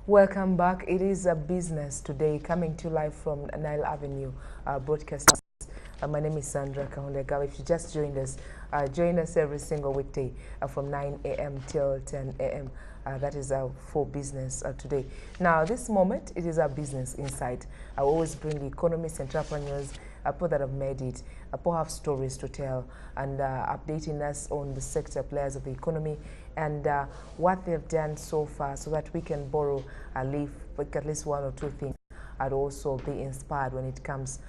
Welcome back. It is a business today, coming to live from Nile Avenue broadcast. My name is Sandra Kahundega. If you just joined us, join us every single weekday from 9 a.m. till 10 a.m. That is for business today. Now, this moment, it is our business insight. I always bring economists, entrepreneurs, people that have made it, people have stories to tell, and updating us on the sector players of the economy and what they've done so far, so that we can borrow and leave at least one or two things and also be inspired when it comes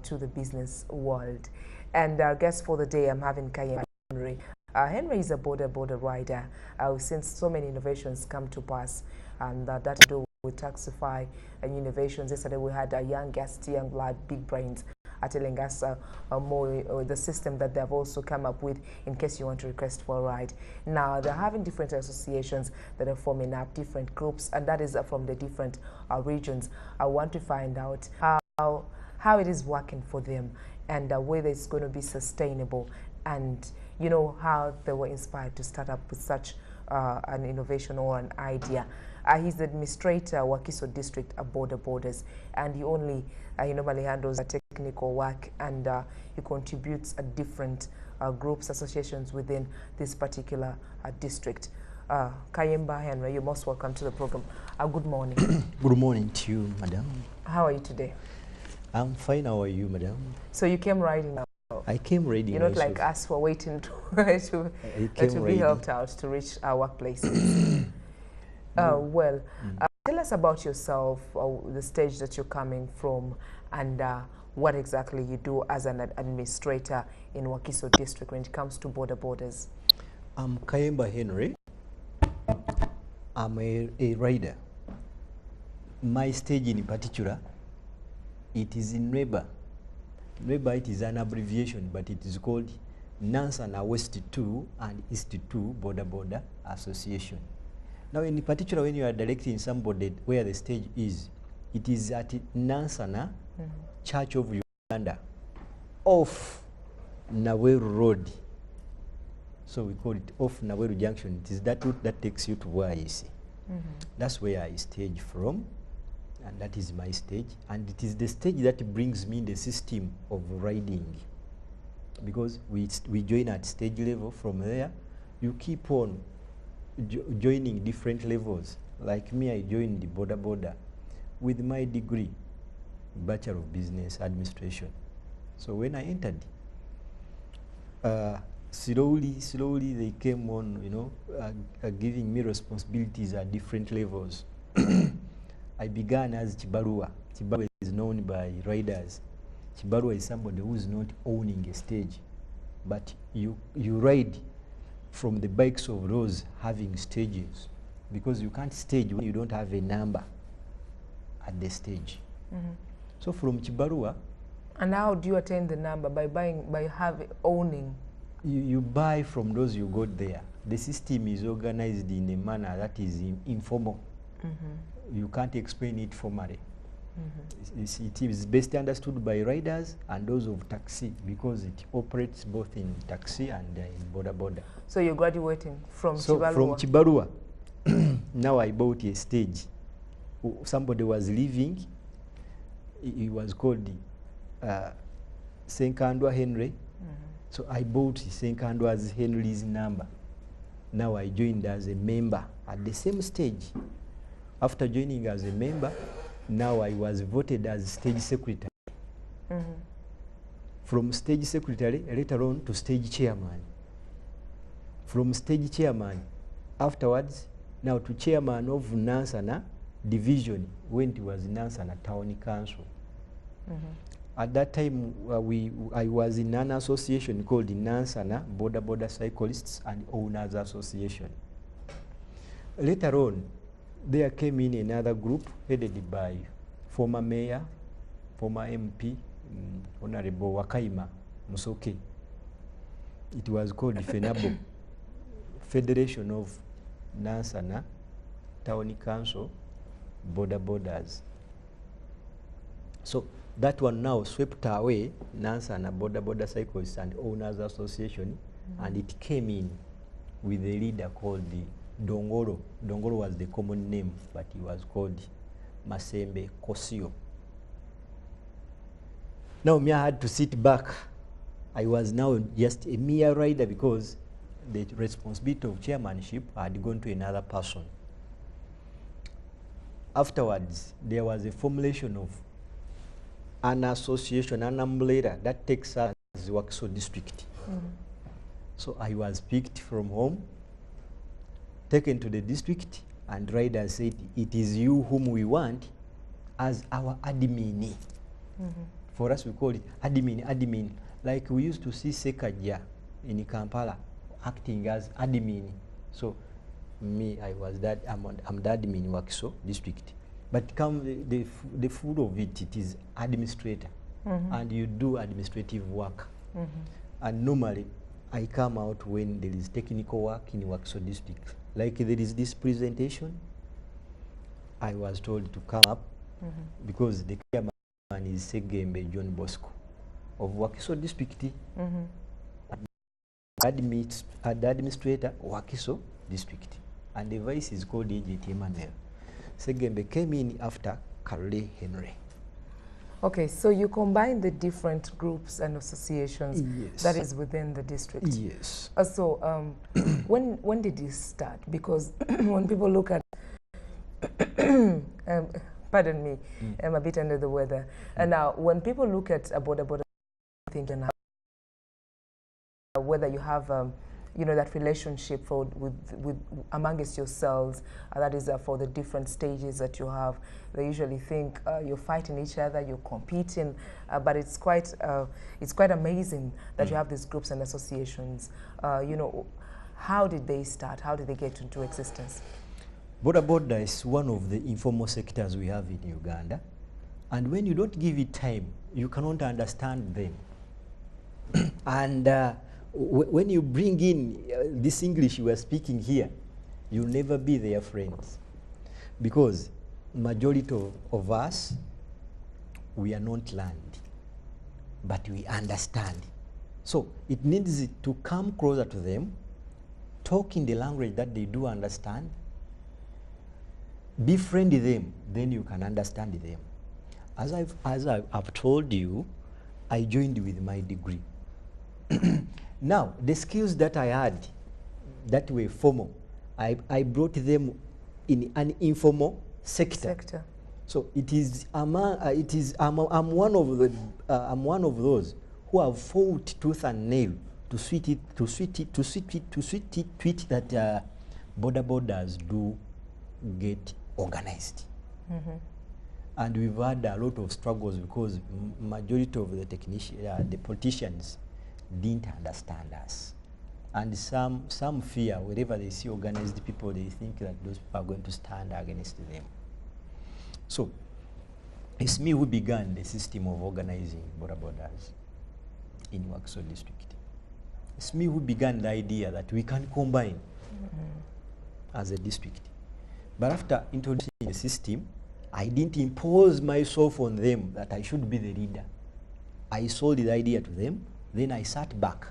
to the business world. And our guest for the day, I'm having Kayemba Henry. Henry is a Boda Boda rider. Since so many innovations come to pass, and that to do with Taxify and innovations. Yesterday we had a young guest, young blood, big brains, telling us more the system that they've also come up with in case you want to request for a ride. Now, they're having different associations that are forming up, different groups, and that is from the different regions. I want to find out how it is working for them and whether it's going to be sustainable, and you know how they were inspired to start up with such an innovation or an idea. He's the administrator, Wakiso District at Boda Borders, and he normally handles technical work, and he contributes at different groups, associations within this particular district. Kayemba Henry, you're most welcome to the program. Good morning. Good morning to you, madam. How are you today? I'm fine. How are you, madam? So you came riding now? I came riding. You're not like us who are waiting to be helped out to reach our workplaces. Tell us about yourself, the stage that you're coming from, and what exactly you do as an administrator in Wakiso District when it comes to Boda Borders. I'm Kayemba Henry. I'm a rider. My stage in particular, it is in NWEBA. NWEBA, it is an abbreviation, but it is called Nansana West 2 and East 2 Boda Boda Association. Now, in particular, when you are directing somebody where the stage is, it is at Nansana Church of Uganda, off Naweru Road. So we call it off Naweru Junction. It is that route that takes you to YEC. That's where I stage from, and that is my stage. And it is the stage that brings me the system of riding, because we join at stage level. From there, you keep on joining different levels. Like me, I joined the Boda Boda with my degree, Bachelor of Business Administration. So when I entered, slowly they came on, giving me responsibilities at different levels. I began as Chibarua. Chibarua is known by riders. Chibarua is somebody who is not owning a stage, but you ride from the bikes of those having stages, because you can't stage when you don't have a number at the stage. So from Chibarua. And how do you attain the number? By owning? You buy from those you got there. The system is organized in a manner that is informal. You can't explain it formally. It is best understood by riders and those of taxi, because it operates both in taxi and in Boda Boda. So you're graduating from Chibarua? From Chibarua, now I bought a stage. Somebody was leaving. He was called Senkandwa Henry. So I bought Senkandwa's Henry's number. Now I joined as a member at the same stage. After joining as a member, now I was voted as stage secretary. From stage secretary, later on to stage chairman. From stage chairman, afterwards, now to chairman of Nansana division, when it was Nansana Town Council. At that time, I was in an association called the Nansana Boda Boda Cyclists and Owners Association. Later on, there came in another group headed by former mayor, former MP, Honorable Wakaima Musoke. It was called the FENABO, Federation of Nansana Town Council Boda Borders. So that one now swept away Nansana Boda Boda Cyclists and Owners Association, and it came in with a leader called the Dongoro. Dongoro was the common name, but he was called Masembe Kosio. Now me, I had to sit back. I was now just a mere rider because the responsibility of chairmanship had gone to another person. Afterwards, there was a formulation of an association, an umbrella that takes us as Wakiso district. So I was picked from home, taken to the district, and riders said, it is you whom we want as our admin. For us, we call it admin. Like we used to see Sekaja in Kampala acting as admin. So me, I was that, I'm the admin in Wakiso district. But come the food of it, it is administrator. And you do administrative work. And normally, I come out when there is technical work in Wakiso district. Like there is this presentation, I was told to come up because the chairman is Segembe John Bosco of Wakiso district. The administrator Wakiso district, and the vice is called AJT Emmanuel. Segembe came in after Carole Henry. Okay, so you combine the different groups and associations that is within the district. Yes. So when did this start? Because when people look at, pardon me, I'm a bit under the weather. And now when people look at Boda Boda, thinking whether you have you know, that relationship with amongst yourselves, that is for the different stages that you have. They usually think you're fighting each other, you're competing, but it's quite amazing that you have these groups and associations. You know, how did they start? How did they get into existence? Boda Boda is one of the informal sectors we have in Uganda, and when you don't give it time, you cannot understand them. And when you bring in this English you are speaking here, you'll never be their friends, because majority of us, we are not learned, but we understand. So it needs to come closer to them, talk in the language that they do understand, befriend them, then you can understand them. As I've told you, I joined with my degree. Now, the skills that I had that were formal, I brought them in an informal sector. So it is I'm one of those who have fought tooth and nail to sweet it that Boda Bodas do get organized. And we've had a lot of struggles because majority of the technicians, the politicians, didn't understand us. And some fear, wherever they see organized people, they think that those people are going to stand against them. So it's me who began the system of organizing Boda Bodas in Wakiso district. It's me who began the idea that we can combine as a district. But after introducing the system, I didn't impose myself on them that I should be the leader. I sold the idea to them, then I sat back.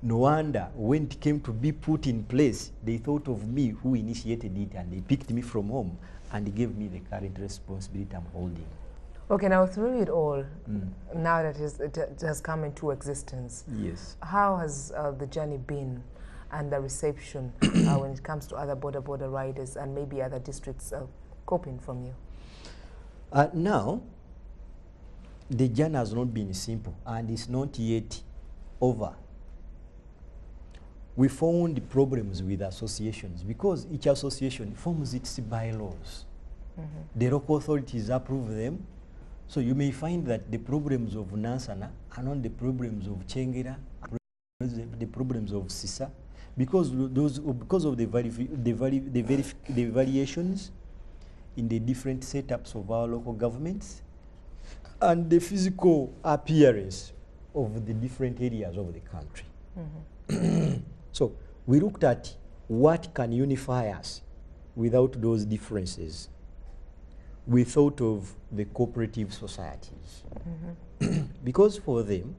No wonder when it came to be put in place, they thought of me who initiated it, and they picked me from home and gave me the current responsibility I'm holding. Okay, now through it all, now that it has come into existence, yes, how has the journey been and the reception when it comes to other Boda riders and maybe other districts coping from you? Now, the journey has not been simple, and it's not yet over. We found problems with associations because each association forms its bylaws. The local authorities approve them. So you may find that the problems of Nansana are not the problems of Chengera, the problems of Sisa, because of the variations in the different setups of our local governments and the physical appearance of the different areas of the country. So we looked at what can unify us without those differences. We thought of the cooperative societies. Because for them,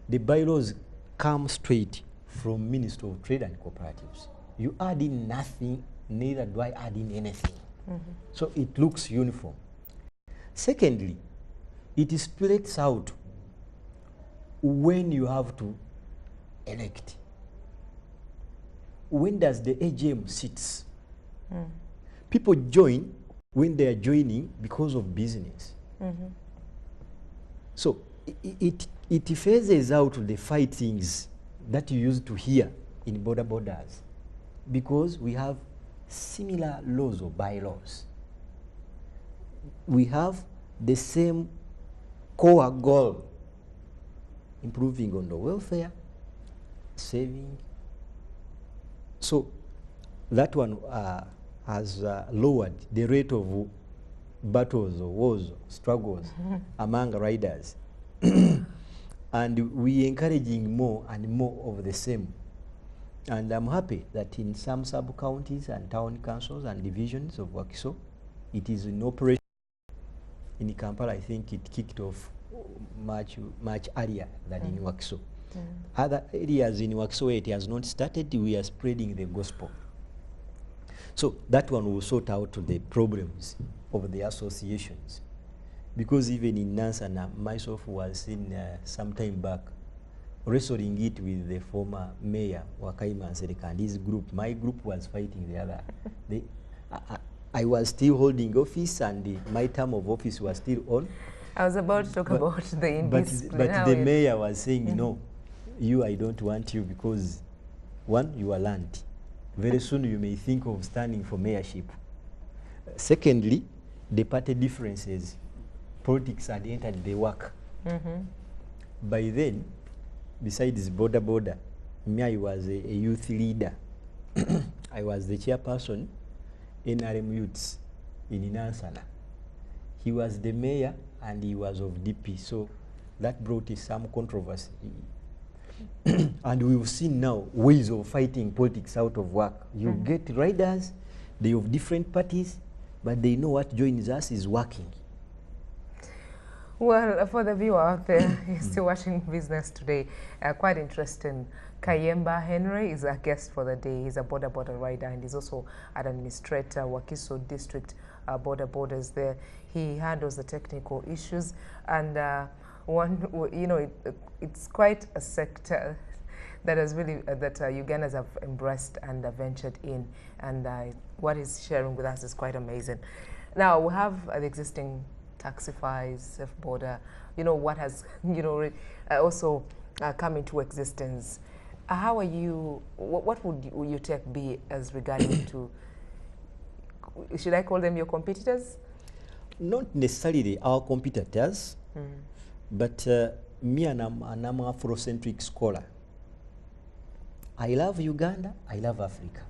the bylaws come straight from Ministry of Trade and Cooperatives. You add in nothing, neither do I add in anything. So it looks uniform. Secondly, it splits out when you have to elect. When does the AGM sits? People join when they are joining because of business. So it phases out the fightings that you used to hear in border borders, because we have similar laws or bylaws. We have the same core goal, improving on the welfare, saving. So that one has lowered the rate of battles or wars, struggles among riders. And we encouraging more and more of the same. And I'm happy that in some sub-counties and town councils and divisions of Wakiso, it is in operation. In Kampala, I think it kicked off much earlier than in Wakiso. Other areas in Wakiso, it has not started. We are spreading the gospel. So that one will sort out the problems of the associations. Because even in Nansana, myself was in some time back wrestling it with the former mayor, Kayemba and his group. My group was fighting the other. I was still holding office, and my term of office was still on. I was about to talk about the indiscipline. But the mayor was saying, no, I don't want you, because one, you are land. Very soon you may think of standing for mayorship. Secondly, the party differences. Politics had entered the work. By then, besides Boda Boda, I was a youth leader. I was the chairperson NRM Youths in Nansana. He was the mayor and he was of DP, so that brought some controversy. And we've seen now ways of fighting politics out of work. You get riders, they of different parties, but they know what joins us is working. Well, for the viewer out there, you're still watching Business Today. Quite interesting. Kayemba Henry is our guest for the day. He's a Boda Boda rider, and he's also an administrator, Wakiso District Boda Borders there. He handles the technical issues, and it's quite a sector that has really that Ugandans have embraced and ventured in, and what he's sharing with us is quite amazing. Now we have the existing Taxify, Safe Border, what has, also come into existence. How are you, what would your take be as regarding to, should I call them your competitors? Not necessarily our competitors, but me and I'm an Afrocentric scholar. I love Uganda, I love Africa.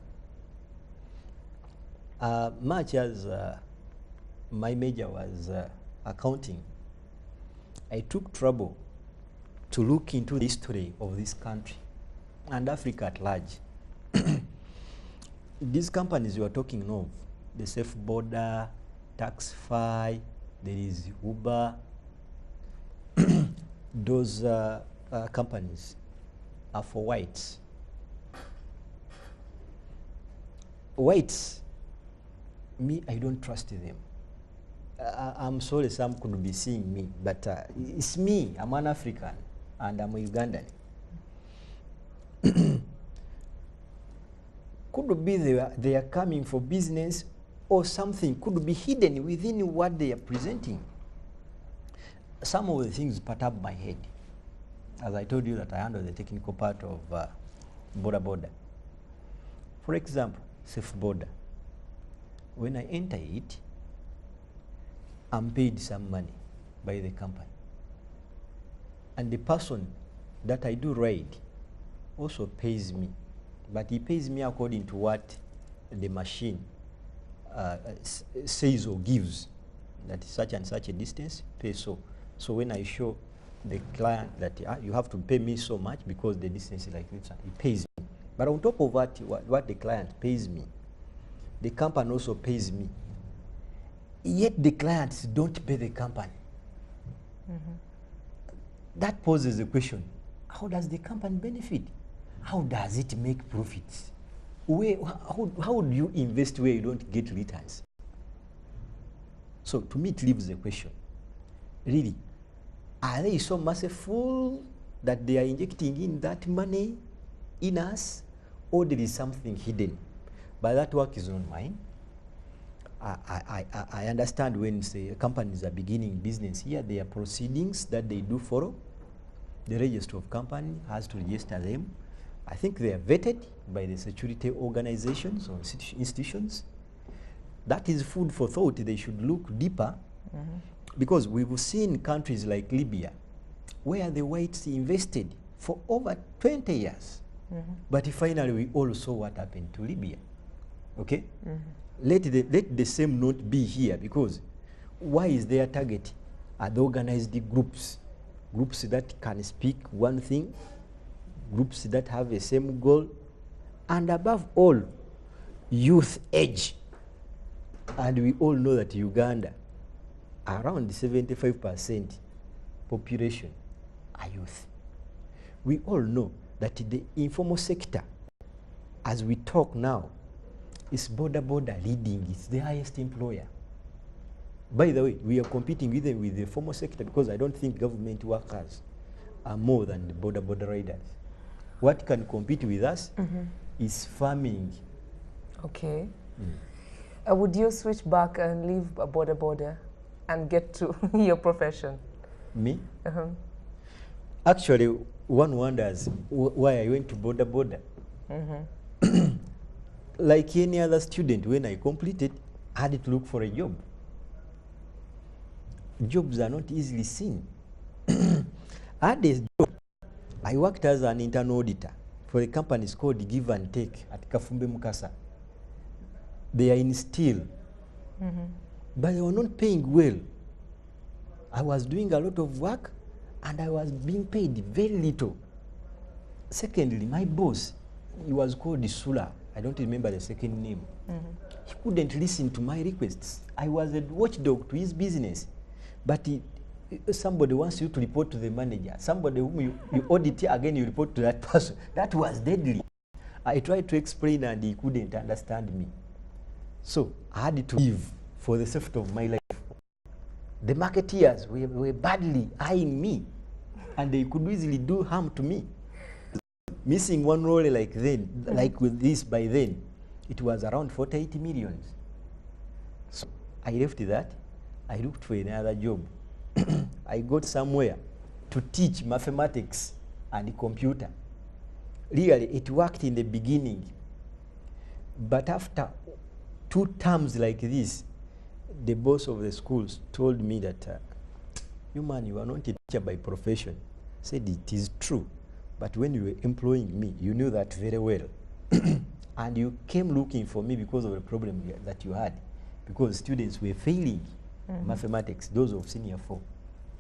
Much as my major was accounting, I took trouble to look into the history of this country and Africa at large. These companies you are talking of, the Safe Border, Taxify, there is Uber, those companies are for whites. Whites, me, I don't trust them. I'm sorry some could be seeing me, but it's me. I'm an African and I'm a Ugandan. Could be they are coming for business, or something could be hidden within what they are presenting. Some of the things perturb my head. As I told you that I handle the technical part of Boda Boda. For example, Safe Border. When I enter it, I'm paid some money by the company. And the person that I do ride also pays me. But he pays me according to what the machine says or gives. That such and such a distance, pay so. So when I show the client that you have to pay me so much because the distance is like this, he pays me. But on top of what the client pays me, the company also pays me. Yet the clients don't pay the company. That poses a question. How does the company benefit? How does it make profits? how do you invest where you don't get returns? So to me it leaves the question, really, are they so merciful that they are injecting in that money in us, or there is something hidden? But that work is not mine. I understand when, say, companies are beginning business here, there are proceedings that they do follow. The register of company has to register them. I think they are vetted by the security organizations or institutions. That is food for thought. They should look deeper, because we've seen countries like Libya where the whites invested for over 20 years. But finally we all saw what happened to Libya. Okay? Let the same note be here, because why is their target? Are the organized groups that can speak one thing, groups that have the same goal, and above all, youth age. And we all know that Uganda, around 75% population are youth. We all know that the informal sector, as we talk now, is Boda Boda leading. It's the highest employer. By the way, we are competing with them with the formal sector, because I don't think government workers are more than the Boda Boda riders. What can compete with us is farming. Okay. Would you switch back and leave Boda Boda and get to your profession? Me? Actually, one wonders why I went to Boda Boda. Like any other student, when I completed, I had to look for a job. Jobs are not easily seen. I had a job. I worked as an internal auditor for a company called Give and Take at Kafumbe Mukasa. They are in steel, but they were not paying well. I was doing a lot of work and I was being paid very little. Secondly, my boss, he was called Sula. I don't remember the second name. He couldn't listen to my requests. I was a watchdog to his business. But somebody wants you to report to the manager. Somebody whom you audit, again you report to that person. That was deadly. I tried to explain and he couldn't understand me. So I had to leave for the safety of my life. The marketeers were badly eyeing me, and they could easily do harm to me. Missing one role like with this by then, it was around 48 million. So I left that. I looked for another job. I got somewhere to teach mathematics and computer. Really, it worked in the beginning. But after 2 terms like this, the boss of the schools told me that, you man, you are not a teacher by profession. I said, it is true. But when you were employing me, you knew that very well. And you came looking for me because of the problem that you had. Because students were failing mathematics, those of senior 4.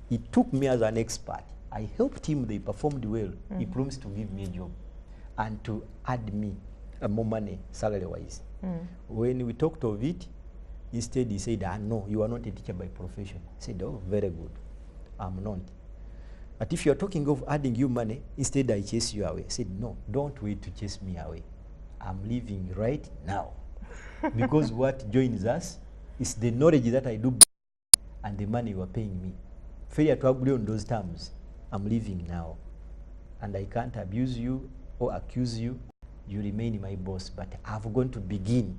He took me as an expert. I helped him, they performed well. He promised to give me a job and to add me more money, salary-wise. When we talked of it, instead he said, no, you are not a teacher by profession. I said, oh, very good. I'm not. But if you are talking of adding you money, instead I chase you away. I said, no, don't wait to chase me away. I'm leaving right now. Because what joins us is the knowledge that I do and the money you are paying me. Failure to agree on those terms, I'm leaving now. And I can't abuse you or accuse you. You remain my boss, but I'm going to begin